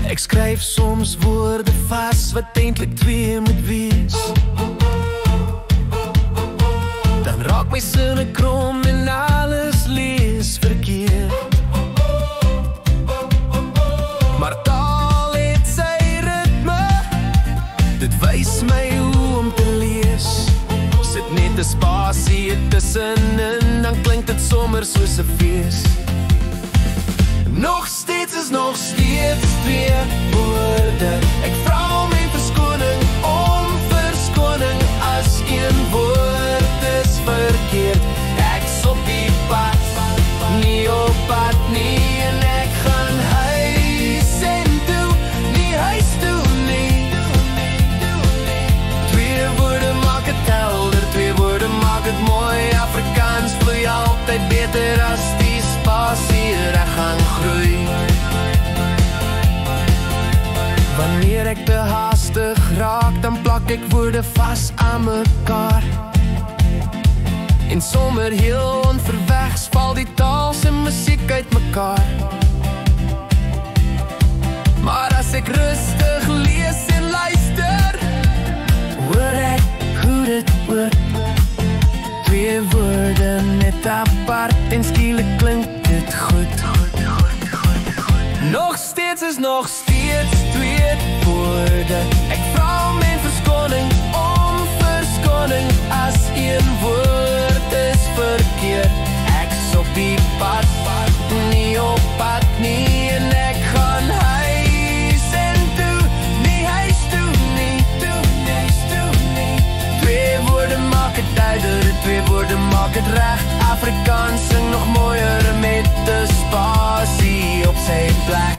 Ek skryf soms woorde vas wat eintlik twee moet wees. Dan raak my sinne krom en alles lees verkeerd. Maar taal het sy ritme, dit wys my hoe om te lees. Sit net 'n spasie tussenin, dan klink dit sommer soos 'n fees. Nog steeds is nog steeds twee woorde. Ek vra om my verskoning om verskoning as een woord is verkeerd. Ek's op die pad, nie op pad nie, en ek gaan huis en toe, nie huis toe nie. Twee woorde maak het helder, twee woorde maak het mooi. Afrikaans vloei altyd beter as die spasie reg gaan groei. Wanneer ek te haastig raak, dan plak ek woorde vas aan mekaar. En sommer heel onverwegs val die taal se musiek uit mekaar. Maar as ek rustig lees en luister, hoor ek hoe dit word. Twee woorde net apart en skielik klink dit goed. Nog steeds is nog steeds twee woorde. Ek vra om my verskoning om verskoning as een woord is verkeerd. Ek's op die pad, nie op pad nie, en ek gaan huis en toe, nie huis toe nie, Twee woorde maak het duider, twee woorde maak het reg. Afrikaans sing nog mooier met 'n spasie op sy plek.